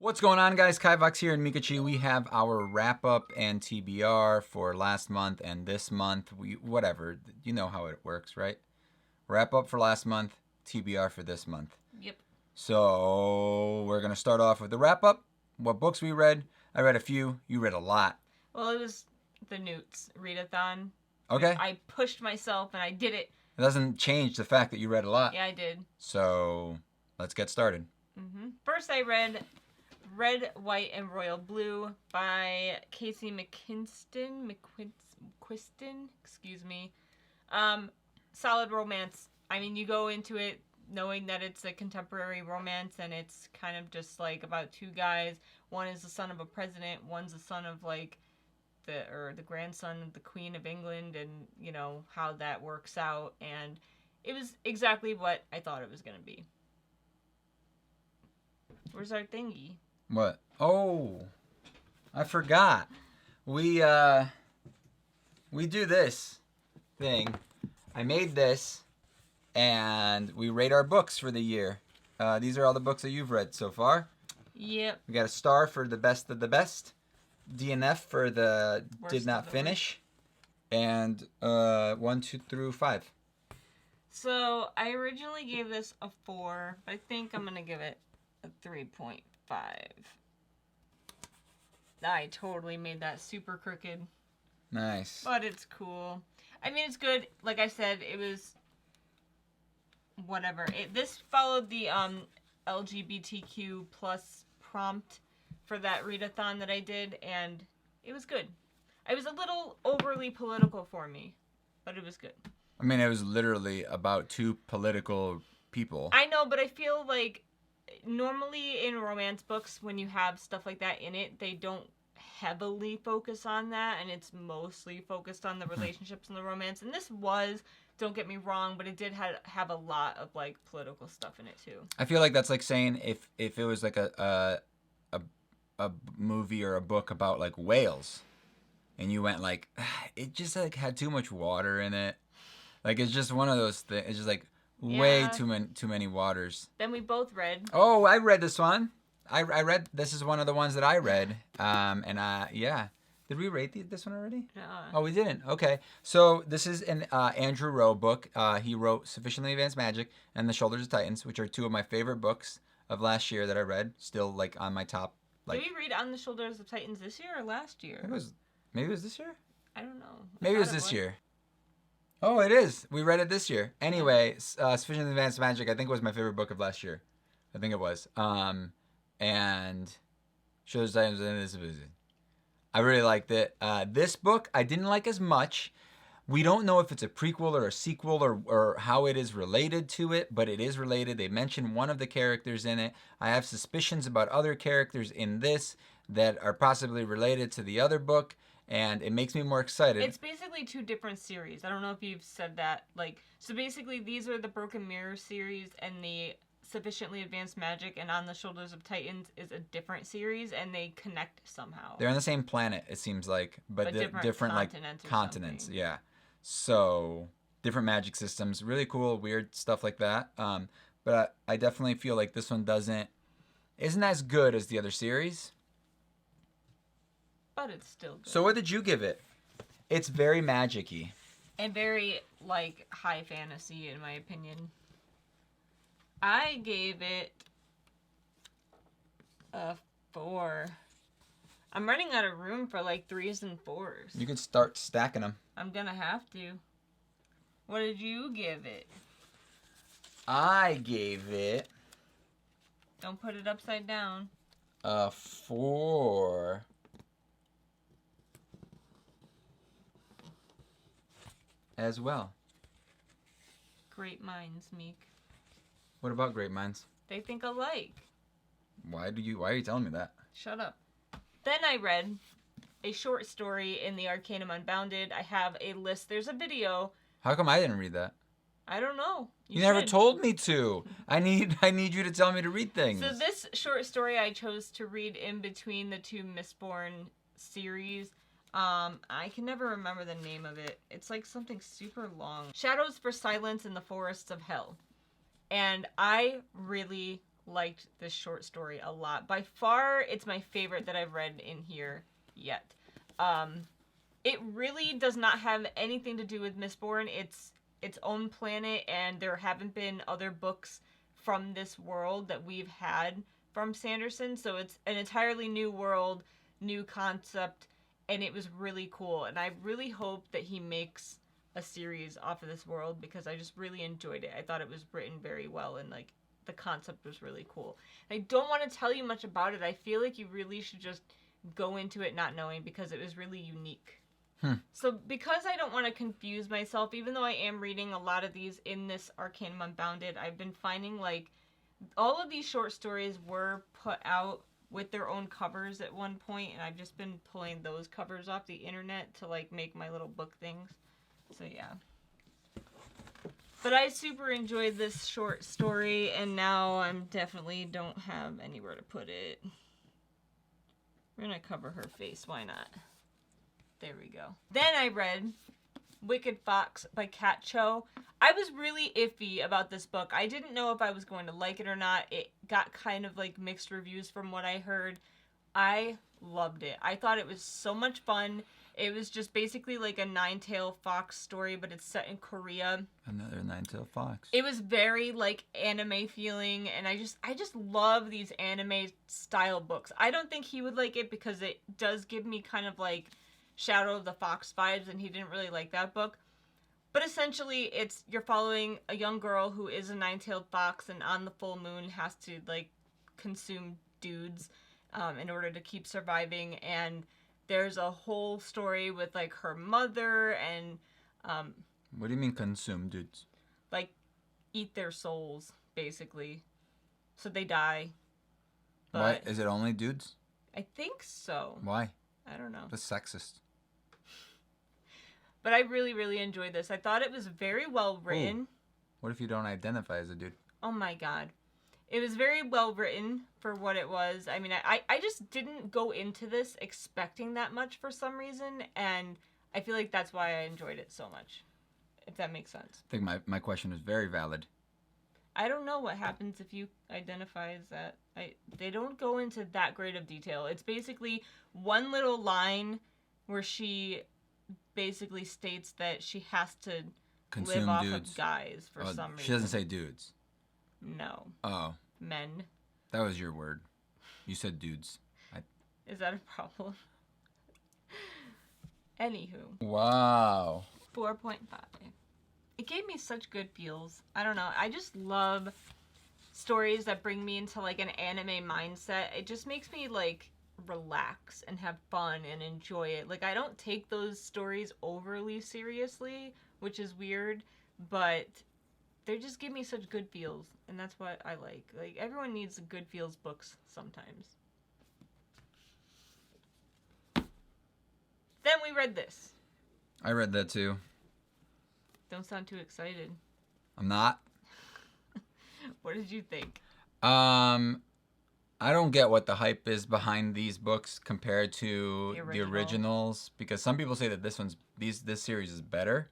What's going on, guys? Kivox here in Meekachii. We have our wrap-up and TBR for last month and this month. Whatever. You know how it works, right? Wrap-up for last month, TBR for this month. Yep. So we're going to start off with the wrap-up. What books we read. I read a few. You read a lot. Well, it was the Newts readathon. Okay. I pushed myself and I did it. It doesn't change the fact that you read a lot. Yeah, I did. So let's get started. First, I read Red, White, and Royal Blue by Casey McQuiston. Excuse me. Solid romance. I mean, you go into it knowing that it's a contemporary romance, and it's kind of just like about two guys. One is the son of a president. One's the son of like the grandson of the Queen of England, and you know how that works out. And it was exactly what I thought it was gonna be. Where's our thingy? What? Oh, I forgot. We do this thing. I made this, and we rate our books for the year. These are all the books that you've read so far. Yep. We got a star for the best of the best, DNF for the Worst did not of the finish, and 1, 2 through 5. So I originally gave this a 4, but I think I'm gonna give it a 3.5. I totally made that super crooked, Nice. but it's cool. I mean, it's good. Like I said, it was whatever. This followed the LGBTQ plus prompt for that readathon that I did, and it was good. It was a little overly political for me, but it was good. I mean, it was literally about two political people. I know, but I feel like normally in romance books, when you have stuff like that in it, they don't heavily focus on that, and it's mostly focused on the relationships and the romance. And this was, don't get me wrong, but it did have a lot of like political stuff in it too. I feel like that's like saying if it was like a movie or a book about like whales, and you went like, it just like had too much water in it. Like it's just one of those things. It's just like way too many waters. Then we both read. Oh, I read this one. I read. This is one of the ones that I read. Yeah. Did we rate this one already? Oh, we didn't. Okay. So this is an Andrew Rowe book. He wrote Sufficiently Advanced Magic and The Shoulders of Titans, which are two of my favorite books of last year that I read. Still like on my top. Like, did we read On the Shoulders of Titans this year or last year? Maybe it was this year. I don't know. Maybe it was this year. Oh, it is. We read it this year. Anyway, Sufficiently Advanced Magic, I think, was my favorite book of last year. I think it was. And Shoulders of Titans. I really liked it. This book, I didn't like as much. We don't know if it's a prequel or a sequel or how it is related to it, but it is related. They mention one of the characters in it. I have suspicions about other characters in this that are possibly related to the other book, and it makes me more excited. It's basically two different series. I don't know if you've said that. So basically these are the Broken Mirror series, and the Sufficiently Advanced Magic and On the Shoulders of Titans is a different series, and they connect somehow. They're on the same planet, it seems like, but different like continents. Yeah. So different magic systems, really cool, weird stuff like that. But I definitely feel like this one isn't as good as the other series. But it's still good. So what did you give it? It's very magic-y. And very, like, high fantasy, in my opinion. I gave it a 4. I'm running out of room for, like, 3s and 4s. You could start stacking them. I'm gonna have to. What did you give it? I gave it... Don't put it upside down. A 4... as well. Great minds, Meek. What about great minds? They think alike. Why are you telling me that? Shut up. Then I read a short story in the Arcanum Unbounded. I have a list. There's a video. How come I didn't read that? I don't know. You never told me to. I need you to tell me to read things. So this short story I chose to read in between the two Mistborn series. I can never remember the name of it. It's like something super long. Shadows for Silence in the Forests of Hell. And I really liked this short story a lot. By far, it's my favorite that I've read in here yet. It really does not have anything to do with Mistborn. It's its own planet, and there haven't been other books from this world that we've had from Sanderson. So it's an entirely new world, new concept, and it was really cool. And I really hope that he makes a series off of this world because I just really enjoyed it. I thought it was written very well, and like the concept was really cool. I don't want to tell you much about it. I feel like you really should just go into it not knowing because it was really unique. So because I don't want to confuse myself, even though I am reading a lot of these in this Arcanum Unbounded, I've been finding like all of these short stories were put out with their own covers at one point, and I've just been pulling those covers off the internet to like make my little book things. So yeah. But I super enjoyed this short story, and now I'm definitely don't have anywhere to put it. We're gonna cover her face, why not? There we go. Then I read Wicked Fox by Kat Cho. I was really iffy about this book. I didn't know if I was going to like it or not. It got kind of like mixed reviews from what I heard. I loved it. I thought it was so much fun. It was just basically like a nine-tailed fox story, but it's set in Korea. Another nine-tailed fox. It was very like anime feeling, and I just love these anime style books. I don't think he would like it because it does give me kind of like Shadow of the Fox vibes, and he didn't really like that book. But essentially, it's you're following a young girl who is a nine-tailed fox, and on the full moon has to like consume dudes in order to keep surviving. And there's a whole story with like her mother and what do you mean consume dudes? Like eat their souls, basically, so they die. But Why is it only dudes? I think so. Why? I don't know. That's sexist. But I really, really enjoyed this. I thought it was very well written. Ooh. What if you don't identify as a dude? Oh my god. It was very well written for what it was. I mean, I just didn't go into this expecting that much for some reason, and I feel like that's why I enjoyed it so much, if that makes sense. I think my question is very valid. I don't know what happens if you identify as that. They don't go into that great of detail. It's basically one little line where she basically states that she has to Consume live off dudes. of guys for some reason. She doesn't say dudes. No. Oh. Men. That was your word. You said dudes. Is that a problem? Anywho. Wow. 4.5. It gave me such good feels. I don't know. I just love stories that bring me into like an anime mindset. It just makes me like relax and have fun and enjoy it. Like I don't take those stories overly seriously, which is weird, but they just give me such good feels, and that's what I like. Like everyone needs good feels books sometimes. Then we read this. I read that too. Don't sound too excited. I'm not. What did you think? I don't get what the hype is behind these books compared to the original. originals, because some people say that this series is better.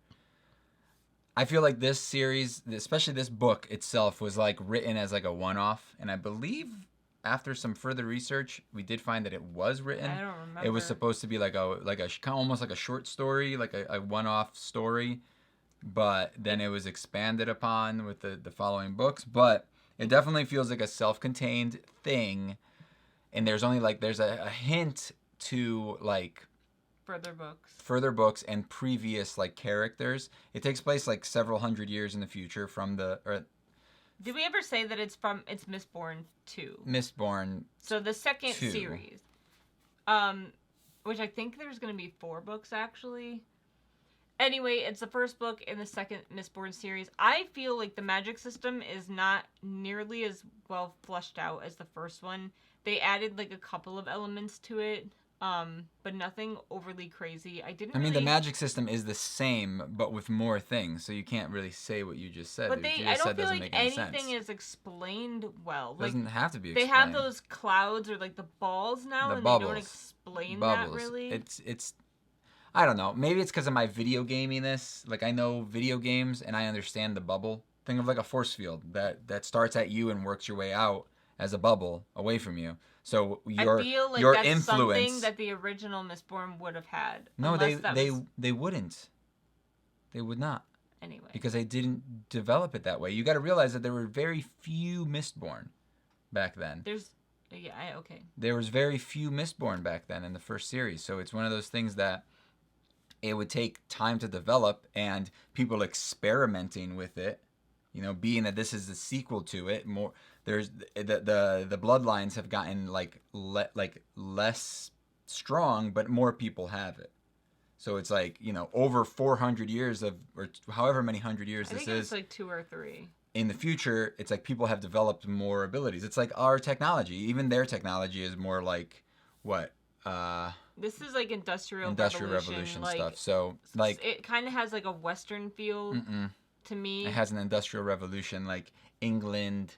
I feel like this series, especially this book itself, was like written as like a one-off, and I believe after some further research, we did find that it was written. I don't remember. It was supposed to be like a almost like a short story, like a one-off story, but then it was expanded upon with the following books. But it definitely feels like a self-contained thing, and there's a hint to like further books and previous like characters. It takes place like several hundred years in the future from Did we ever say that it's Mistborn 2? Mistborn. So the second 2. series. Which I think there's going to be 4 books actually. Anyway, it's the first book in the second Mistborn series. I feel like the magic system is not nearly as well fleshed out as the first one. They added like a couple of elements to it, but nothing overly crazy. The magic system is the same, but with more things, so you can't really say what you just said. But I don't feel like anything is explained well. It doesn't have to be explained. They have those clouds or like the balls now, and bubbles. They don't explain Bubbles. that really. It's I don't know. Maybe it's because of my video gaminess. Like I know video games and I understand the bubble. Think of like a force field that starts at you and works your way out, as a bubble away from you. So I feel like your that's influence. something that the original Mistborn would have had. No, unless they wouldn't. They would not. Anyway. Because they didn't develop it that way. You got to realize that there were very few Mistborn back then. Okay. There was very few Mistborn back then in the first series. So it's one of those things that it would take time to develop, and people experimenting with it, you know, being that this is the sequel to it, more there's the bloodlines have gotten like less strong, but more people have it. So it's like, you know, over 400 years of, or however many hundred years this is. I think it's like 2 or 3. In the future, it's like people have developed more abilities. It's like our technology. Even their technology is more like, what? This is like Industrial Revolution like, stuff. So, like... It kind of has like a Western feel to me. It has an Industrial Revolution, like England,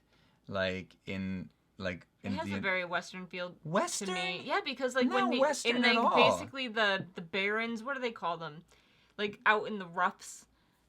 like in... like it has a very Western feel Western? to me. Yeah, because like Not when they Western and at like all. basically the barons, what do they call them? Like out in the roughs,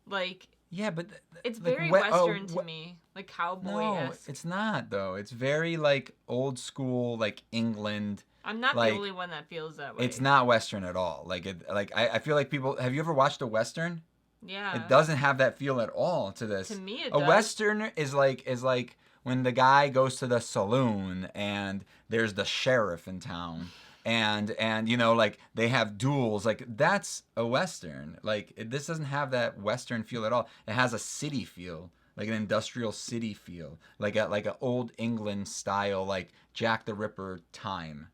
like yeah, but it's like, very Western to me, like cowboy-esque. No, it's not though. It's very like old school, like England. I'm not like, the only one that feels that way. It's not Western at all. Like I feel like people. Have you ever watched a Western? Yeah. It doesn't have that feel at all to this. To me, it a does. Western is like when the guy goes to the saloon and there's the sheriff in town, and you know, like they have duels. Like that's a Western. Like this doesn't have that Western feel at all. It has a city feel, like an industrial city feel, like a old England style, like Jack the Ripper time,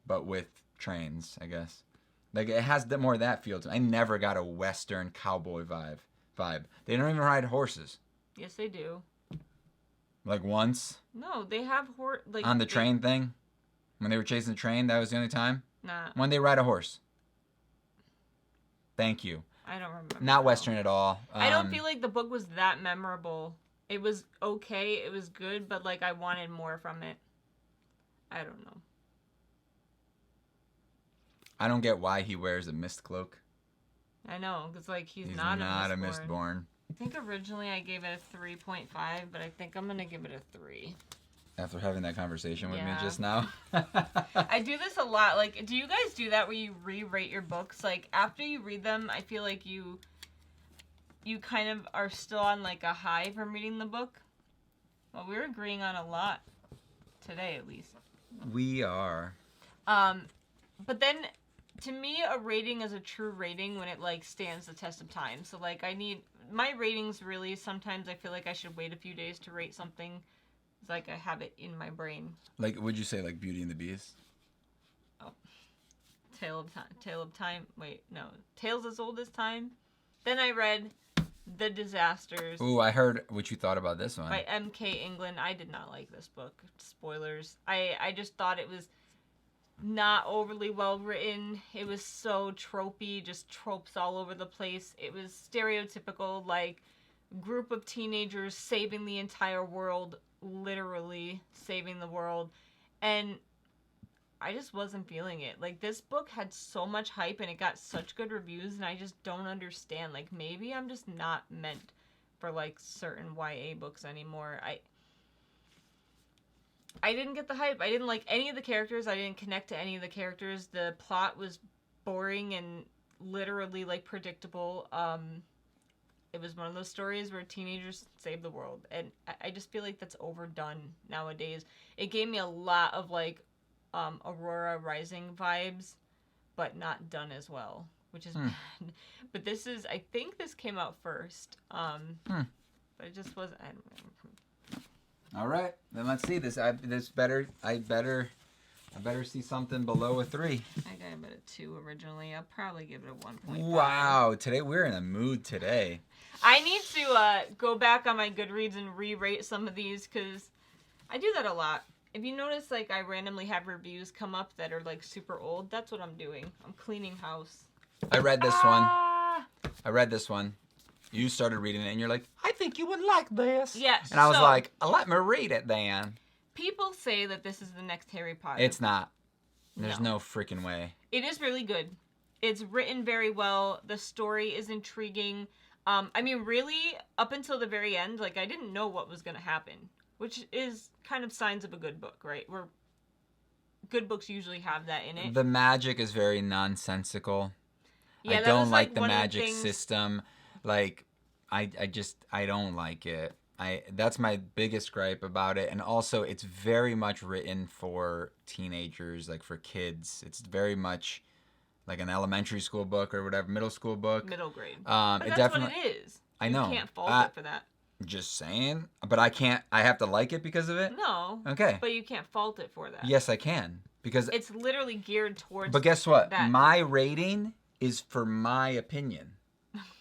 but with trains, I guess. Like it has more of that feel to it. I never got a Western cowboy vibe. They don't even ride horses. Yes, they do. Like once? No, they have like on the train thing? When they were chasing the train, that was the only time? Nah. When they ride a horse. Thank you. I don't remember. Not Western at all. I don't feel like the book was that memorable. It was okay, it was good, but like I wanted more from it. I don't know. I don't get why he wears a mist cloak. I know, because like he's not a Mistborn. Mistborn. I think originally I gave it a 3.5, but I think I'm going to give it a 3. After having that conversation with me just now. I do this a lot. Like, do you guys do that where you re-rate your books? Like, after you read them, I feel like you kind of are still on like a high from reading the book. Well, we're agreeing on a lot today, at least. We are. But then, to me, a rating is a true rating when it like stands the test of time. So like, I need my ratings really. Sometimes I feel like I should wait a few days to rate something. It's like I have it in my brain. Like, would you say like Beauty and the Beast? Oh, Tale of Time. Wait, no, Tales as Old as Time. Then I read The Disasters. Ooh, I heard what you thought about this one. By M.K. England. I did not like this book. Spoilers. I just thought it was not overly well written. It was so tropey, just tropes all over the place. It was stereotypical, like, group of teenagers saving the entire world, literally saving the world. And I just wasn't feeling it. Like, this book had so much hype and it got such good reviews, and I just don't understand. Like, maybe I'm just not meant for, like, certain YA books anymore. I didn't get the hype. I didn't like any of the characters. I didn't connect to any of the characters. The plot was boring and literally, like, predictable. It was one of those stories where teenagers save the world. And I just feel like that's overdone nowadays. It gave me a lot of, like, Aurora Rising vibes, but not done as well, which is bad. But this is, I think this came out first. But it just wasn't, I don't know. All right, then let's see this. I better see something below a 3. I gave it a 2 originally. I'll probably give it a 1.5. Wow, today we're in a mood today. I need to go back on my Goodreads and re-rate some of these because I do that a lot. If you notice, like, I randomly have reviews come up that are, like, super old, that's what I'm doing. I'm cleaning house. I read this one. You started reading it, and you're like, I think you would like this. Yeah, and I was like, let me read it then. People say that this is the next Harry Potter. It's not. There's no freaking way. It is really good. It's written very well. The story is intriguing. I mean, really, up until the very end, like, I didn't know what was going to happen. which is kind of signs of a good book, right? Where good books usually have that in it. The magic is very nonsensical. Yeah, I that don't was like the one of magic things. system. Like, I don't like it. That's my biggest gripe about it. And also, it's very much written for teenagers, like for kids. It's very much like an elementary school book or whatever, middle school book. Middle grade. But But that's what it is. I You know. can't fault it for that. Just saying. But I can't. I have to like it because of it. No. Okay. But you can't fault it for that. Yes, I can because it's literally geared towards. But guess what? That. My rating is for my opinion.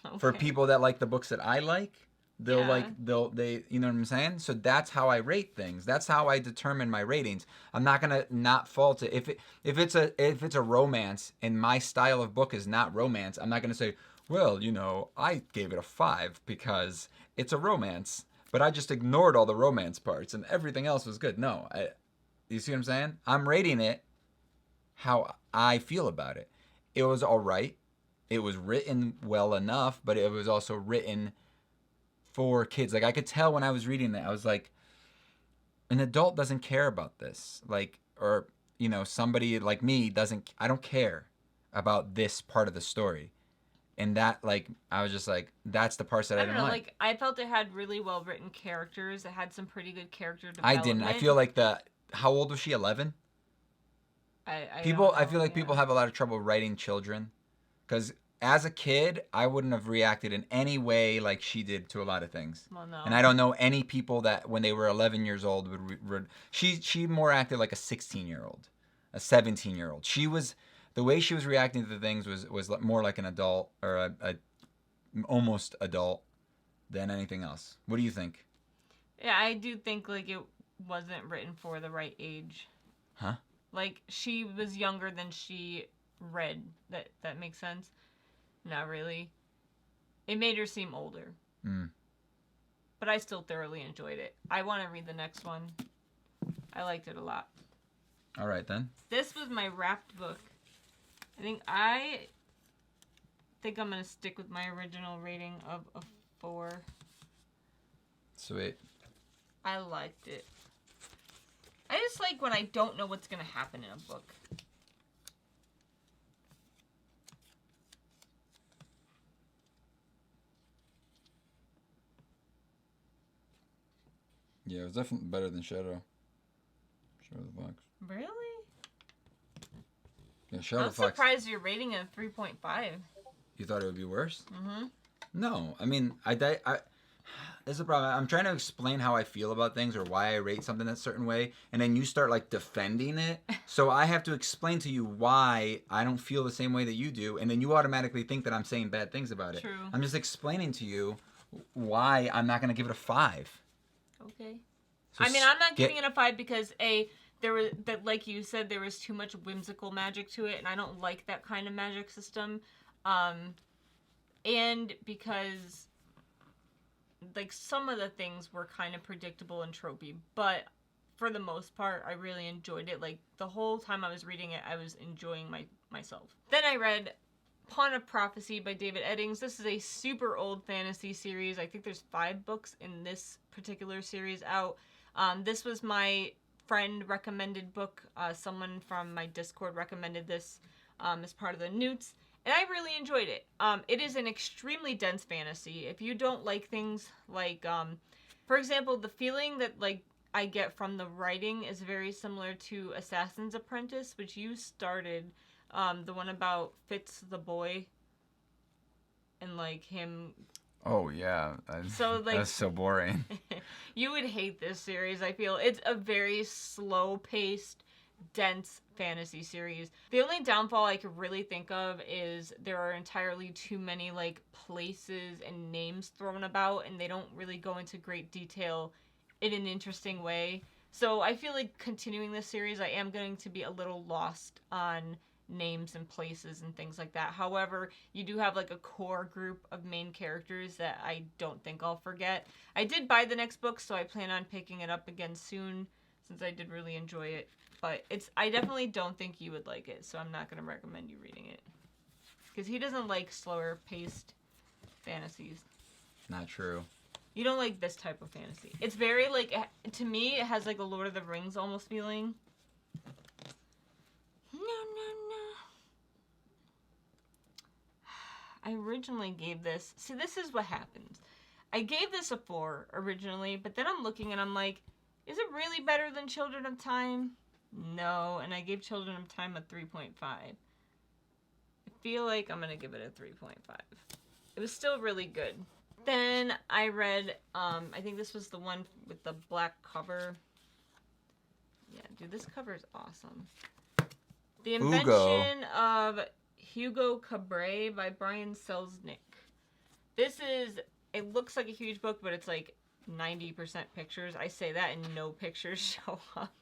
Okay. For people that like the books that I like, they'll Yeah. they you know what I'm saying? So that's how I rate things. That's how I determine my ratings. I'm not gonna not fault it. If it's a romance and my style of book is not romance, I'm not gonna say, well, you know, I gave it a 5 because it's a romance, but I just ignored all the romance parts and everything else was good. No, you see what I'm saying? I'm rating it how I feel about it. It was all right. It was written well enough, but it was also written for kids. Like I could tell when I was reading it, I was like, an adult doesn't care about this. Like, or, you know, somebody like me I don't care about this part of the story. And that, like, I was just like, that's the parts that I didn't know, like. I felt it had really well written characters. It had some pretty good character I development. didn't. I feel like how old was she? 11? I feel like people have a lot of trouble writing children. Because as a kid, I wouldn't have reacted in any way like she did to a lot of things. Well, no. And I don't know any people that when they were 11 years old would she more acted like a 16-year-old, a 17-year-old. The way she was reacting to things was more like an adult or a almost adult than anything else. What do you think? Yeah, I do think like it wasn't written for the right age. Huh? Like she was younger than she read. That makes sense? Not really. It made her seem older. But I still thoroughly enjoyed it. I want to read the next one. I liked it a lot. All right then. This was my wrapped book. I think I'm going to stick with my original rating of a 4. Sweet. I liked it. I just like when I don't know what's going to happen in a book. Yeah, it was definitely better than Shadow. Shadow the Fox. Really? Yeah, Shadow I'm the Fox. surprised you're rating it a 3.5. You thought it would be worse? Mm-hmm. No, I mean, there's a problem. I'm trying to explain how I feel about things or why I rate something a certain way, and then you start like defending it. So I have to explain to you why I don't feel the same way that you do, and then you automatically think that I'm saying bad things about it. True. I'm just explaining to you why I'm not going to give it a 5. Okay. So I mean, I'm not giving it a 5 because like you said, there was too much whimsical magic to it, and I don't like that kind of magic system. And because like some of the things were kind of predictable and tropey, but for the most part, I really enjoyed it. Like the whole time I was reading it, I was enjoying myself. Then I read Pawn of Prophecy by David Eddings. This is a super old fantasy series. I think there's 5 books in this particular series out. This was my friend recommended book. Someone from my Discord recommended this as part of the Newts, and I really enjoyed it. It is an extremely dense fantasy. If you don't like things like, for example, the feeling that like I get from the writing is very similar to Assassin's Apprentice, which you started. The one about Fitz the boy and like him. Oh yeah, So like that's so boring. You would hate this series. I feel it's a very slow-paced, dense fantasy series. The only downfall I could really think of is there are entirely too many like places and names thrown about, and they don't really go into great detail in an interesting way. So I feel like continuing this series, I am going to be a little lost on names and places and things like that. However, you do have like a core group of main characters that I don't think I'll forget. I did buy the next book, so I plan on picking it up again soon since I did really enjoy it. But I definitely don't think you would like it, so I'm not going to recommend you reading it. Because he doesn't like slower paced fantasies. Not true. You don't like this type of fantasy. It's very, like, to me, it has, like, a Lord of the Rings almost feeling. No. I originally gave this... See, this is what happens. I gave this a 4 originally, but then I'm looking and I'm like, is it really better than Children of Time? No, and I gave Children of Time a 3.5. I feel like I'm going to give it a 3.5. It was still really good. Then I read, I think this was the one with the black cover. Yeah, dude, this cover is awesome. The Invention of Hugo Cabret by Brian Selznick. This is, it looks like a huge book, but it's like 90% pictures. I say that and no pictures show up.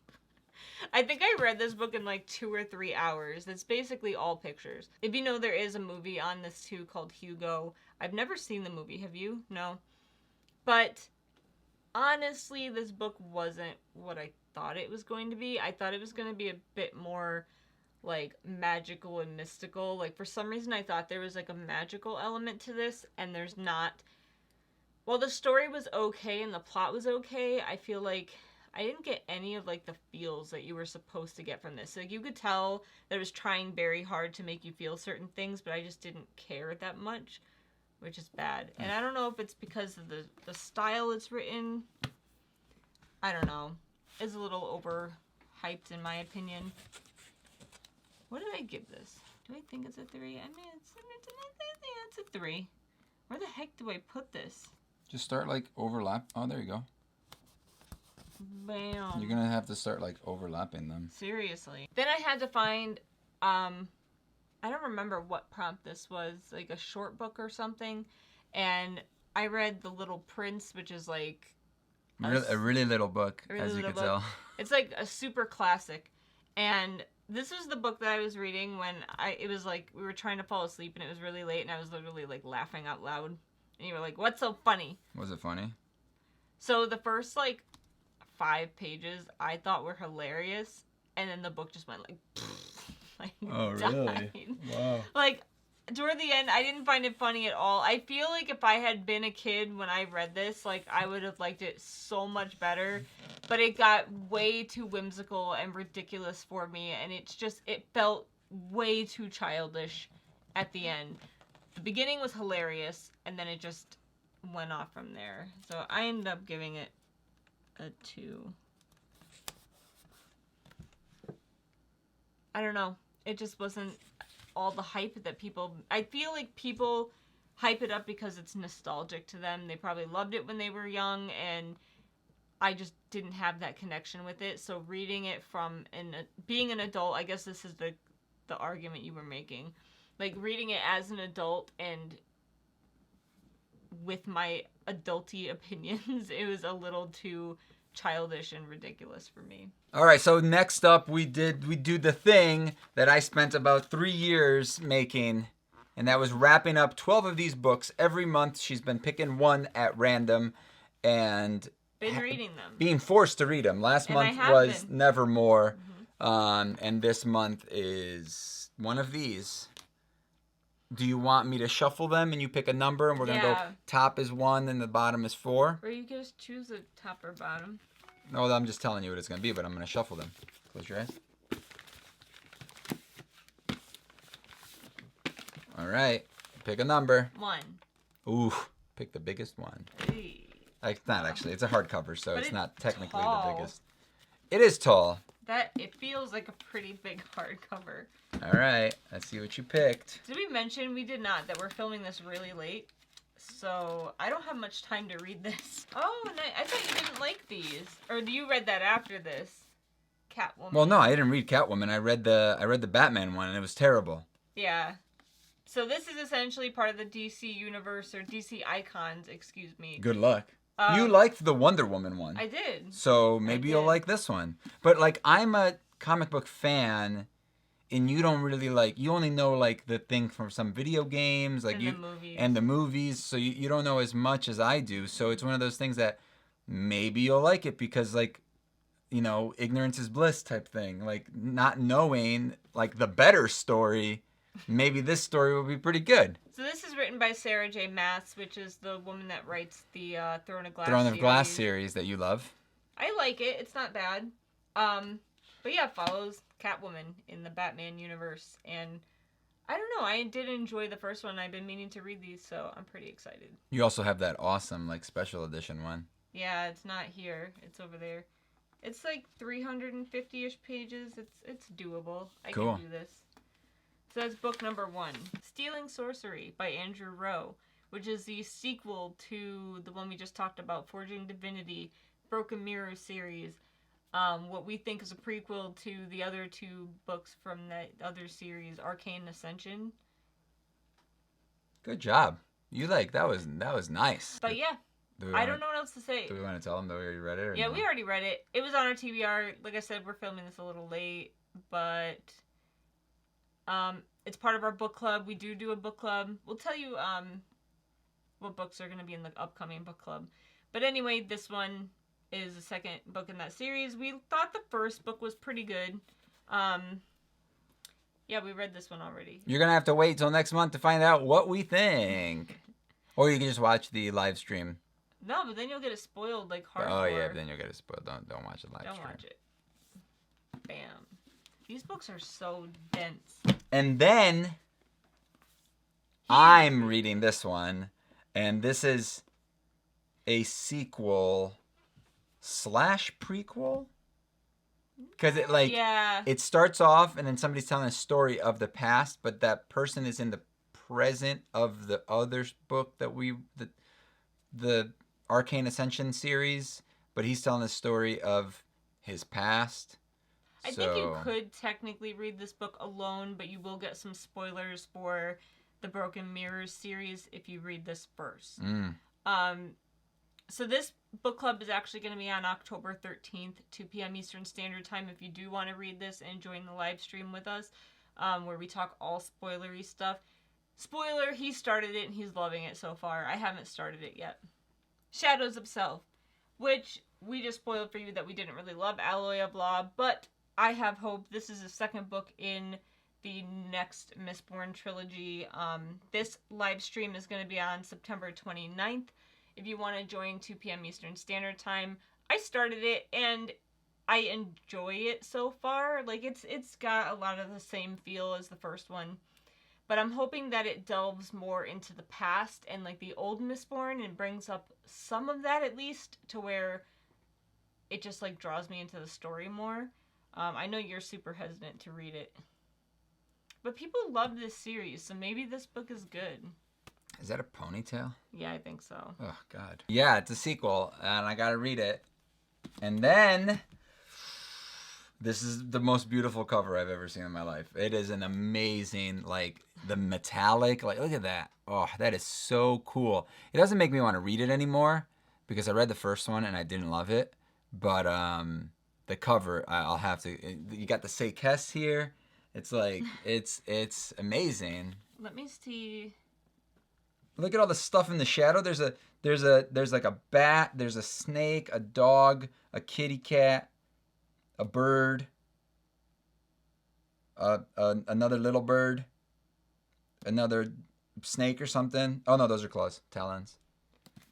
I think I read this book in like 2 or 3 hours. It's basically all pictures. If you know, there is a movie on this too called Hugo. I've never seen the movie. Have you? No. But honestly, this book wasn't what I thought it was going to be. I thought it was going to be a bit more like magical and mystical. Like for some reason I thought there was like a magical element to this, and there's not. While the story was okay and the plot was okay, I feel like I didn't get any of like the feels that you were supposed to get from this. Like you could tell that it was trying very hard to make you feel certain things, but I just didn't care that much, which is bad. And I don't know if it's because of the style it's written. I don't know. It's a little overhyped in my opinion. What did I give this? Do I think it's a 3? I mean, it's a 3. Where the heck do I put this? Just start like overlap. Oh, there you go. Bam. You're gonna have to start like overlapping them. Seriously. Then I had to find, I don't remember what prompt this was, like a short book or something. And I read The Little Prince, which is like A really little book, as you can tell. It's like a super classic. And this was the book that I was reading when it was like we were trying to fall asleep and it was really late and I was literally like laughing out loud. And you were like, what's so funny? Was it funny? So the first like 5 pages I thought were hilarious, and then the book just went like oh died. Really? Wow. Like toward the end I didn't find it funny at all. I feel like if I had been a kid when I read this, like I would have liked it so much better, but it got way too whimsical and ridiculous for me, and it felt way too childish at the end. The beginning was hilarious, and then it just went off from there. So I ended up giving it a 2. I don't know. It just wasn't all the hype that people... I feel like people hype it up because it's nostalgic to them. They probably loved it when they were young, and I just didn't have that connection with it. So reading it from being an adult, I guess this is the argument you were making. Like reading it as an adult and with my adulty opinions, it was a little too childish and ridiculous for me. All right, so next up we do the thing that I spent about 3 years making, and that was wrapping up 12 of these books. Every month she's been picking one at random and reading them. Being forced to read them. Last month was Nevermore, and this month is one of these. Do you want me to shuffle them and you pick a number and we're going to go top is 1 and the bottom is 4? Or you can just choose a top or bottom. No, I'm just telling you what it's going to be, but I'm going to shuffle them. Close your eyes. All right. Pick a number. 1. Ooh, pick the biggest one. Hey. It's not actually. It's a hardcover, so but it's not technically tall. the biggest. It is tall. It feels like a pretty big hardcover. All right, let's see what you picked. Did we mention, we did not, that we're filming this really late? So I don't have much time to read this. Oh, I thought you didn't like these. Or you read that after this? Catwoman. Well, no, I didn't read Catwoman. I read the Batman one, and it was terrible. Yeah. So this is essentially part of the DC universe, or DC Icons, excuse me. Good luck. You liked the Wonder Woman one. I did. So maybe you'll like this one. But like, I'm a comic book fan, and you don't really you only know like the thing from some video games, like and the movies. So you don't know as much as I do. So it's one of those things that maybe you'll like it because like, you know, ignorance is bliss type thing. Like not knowing like the better story maybe this story will be pretty good. So this is written by Sarah J. Maas, which is the woman that writes the Throne of Glass Throne of Glass series. series that you love. I like it. It's not bad. But yeah, it follows Catwoman in the Batman universe. And I don't know. I did enjoy the first one. I've been meaning to read these, so I'm pretty excited. You also have that awesome like special edition one. Yeah, it's not here. It's over there. It's like 350-ish pages. It's doable. I Cool. can do this. So that's book number 1. Stealing Sorcery by Andrew Rowe, which is the sequel to the one we just talked about, Forging Divinity, Broken Mirror series. What we think is a prequel to the other 2 books from that other series, Arcane Ascension. Good job. You like that was nice. But yeah, I don't know what else to say. Do we want to tell them that we already read it? Or Yeah, no? we already read it. It was on our TBR. Like I said, we're filming this a little late, but it's part of our book club. We do a book club. We'll tell you what books are going to be in the upcoming book club. But anyway, this one is the second book in that series. We thought the first book was pretty good. Yeah, we read this one already. You're going to have to wait till next month to find out what we think. Or you can just watch the live stream. No, but then you'll get it spoiled like hardcore. Oh yeah, then you'll get it spoiled. Don't watch the live stream. Don't watch it. Bam. These books are so dense. And then I'm reading this one, and this is a sequel / prequel. Because it it starts off and then somebody's telling a story of the past, but that person is in the present of the other book that the Arcane Ascension series, but he's telling a story of his past. I think you could technically read this book alone, but you will get some spoilers for the Broken Mirrors series if you read this first. So this book club is actually going to be on October 13th, 2 p.m. Eastern Standard Time if you do want to read this and join the live stream with us, where we talk all spoilery stuff. Spoiler, he started it and he's loving it so far. I haven't started it yet. Shadows of Self, which we just spoiled for you that we didn't really love Alloy of Law, but I have hope. This is the second book in the next Mistborn trilogy. This live stream is going to be on September 29th. If you want to join 2 p.m. Eastern Standard Time, I started it and I enjoy it so far. Like it's got a lot of the same feel as the first one, but I'm hoping that it delves more into the past and like the old Mistborn and brings up some of that at least to where it just like draws me into the story more. I know you're super hesitant to read it, but people love this series, so maybe this book is good. Is that a ponytail? Yeah, I think so. Oh, God. Yeah, it's a sequel, and I gotta read it. And then, this is the most beautiful cover I've ever seen in my life. It is an amazing, like, the metallic, like, look at that. Oh, that is so cool. It doesn't make me want to read it anymore, because I read the first one and I didn't love it. But, the cover, I'll have to, you got the Seikes here. It's like, it's amazing. Let me see. Look at all the stuff in the shadow. There's like a bat, there's a snake, a dog, a kitty cat, a bird, another little bird, another snake or something. Oh no, those are claws, talons.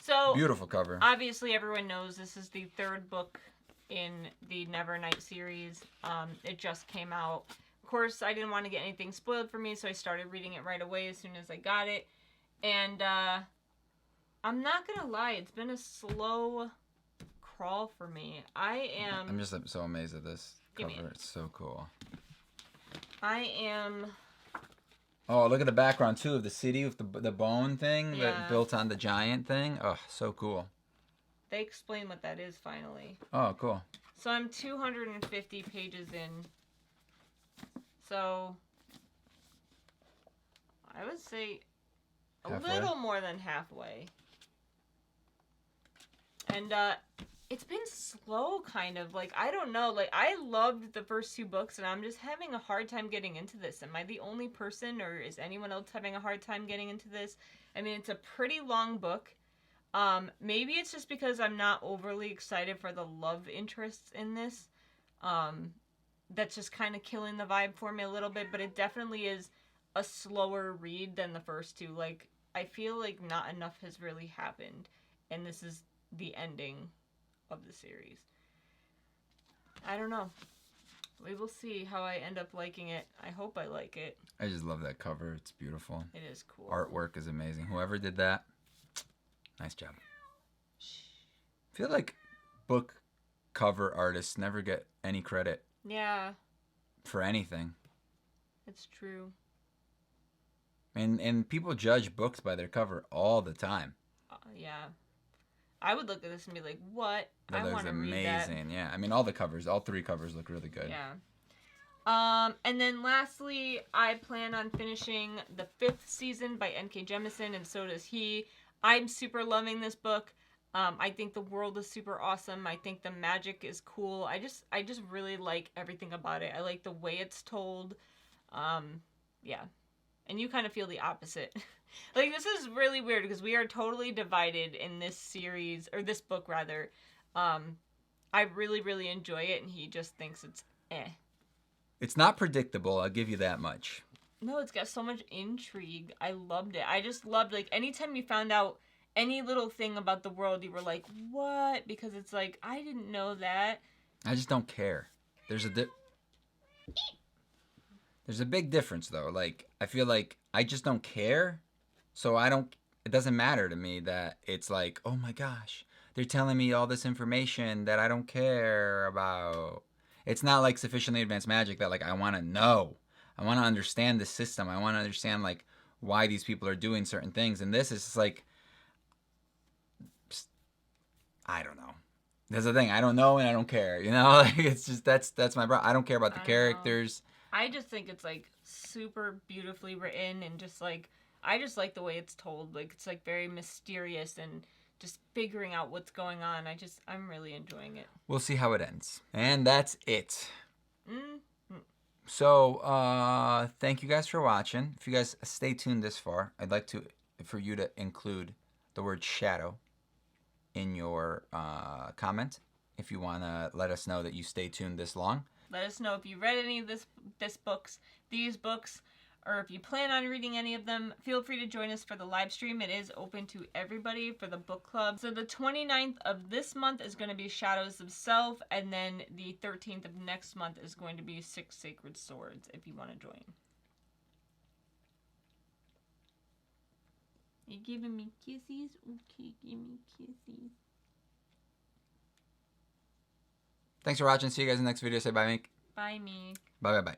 So beautiful cover. Obviously, everyone knows this is the third book in the Nevernight series. It just came out. Of course, I didn't want to get anything spoiled for me, so I started reading it right away as soon as I got it. And I'm not gonna lie, it's been a slow crawl for me. I'm just so amazed at this cover. It's so cool. I am. Oh, look at the background too of the city with the bone thing that built on the giant thing. Oh, so cool. They explain what that is finally. Oh, cool. So I'm 250 pages in. So I would say halfway? A little more than halfway. And it's been slow, kind of. Like, I don't know. Like, I loved the first 2 books, and I'm just having a hard time getting into this. Am I the only person, or is anyone else having a hard time getting into this? I mean, it's a pretty long book. Maybe it's just because I'm not overly excited for the love interests in this. That's just kind of killing the vibe for me a little bit, but it definitely is a slower read than the first two. Like, I feel like not enough has really happened, and this is the ending of the series. I don't know. We will see how I end up liking it. I hope I like it. I just love that cover. It's beautiful. It is cool. Artwork is amazing. Whoever did that, nice job. I feel like book cover artists never get any credit. Yeah. For anything. It's true. And people judge books by their cover all the time. Yeah. I would look at this and be like, what? That I want to read that. amazing. Yeah. I mean, all three covers look really good. Yeah. And then lastly, I plan on finishing the 5th season by N.K. Jemisin, and so does he. I'm super loving this book. I think the world is super awesome. I think the magic is cool. I just really like everything about it. I like the way it's told. Yeah. And you kind of feel the opposite. Like, this is really weird because we are totally divided in this series, or this book rather. I really, really enjoy it, and he just thinks it's eh. It's not predictable, I'll give you that much. No, it's got so much intrigue. I loved it. I just loved, like, anytime you found out any little thing about the world, you were like, what? Because it's like, I didn't know that. I just don't care. There's a big difference, though. Like, I feel like I just don't care, so it doesn't matter to me that it's like, oh my gosh, they're telling me all this information that I don't care about. It's not like Sufficiently Advanced Magic that, like, I want to know. I want to understand the system. I want to understand, like, why these people are doing certain things. And this is just like, I don't know. That's the thing. I don't know and I don't care. You know, like, it's just that's my problem. I don't care about the characters. I just think it's like super beautifully written, and just like I just like the way it's told. Like, it's like very mysterious and just figuring out what's going on. I'm really enjoying it. We'll see how it ends. And that's it. Mm-hmm. So, thank you guys for watching. If you guys stay tuned this far, I'd like for you to include the word shadow in your comment if you want to let us know that you stay tuned this long. Let us know if you read any of these books, or if you plan on reading any of them. Feel free to join us for the live stream. It is open to everybody for the book club. So the 29th of this month is going to be Shadows of Self, and then the 13th of next month is going to be Six Sacred Swords, if you want to join. You giving me kisses? Okay, give me kisses. Thanks for watching. See you guys in the next video. Say bye, Meek. Bye, Meek. Bye, bye, bye.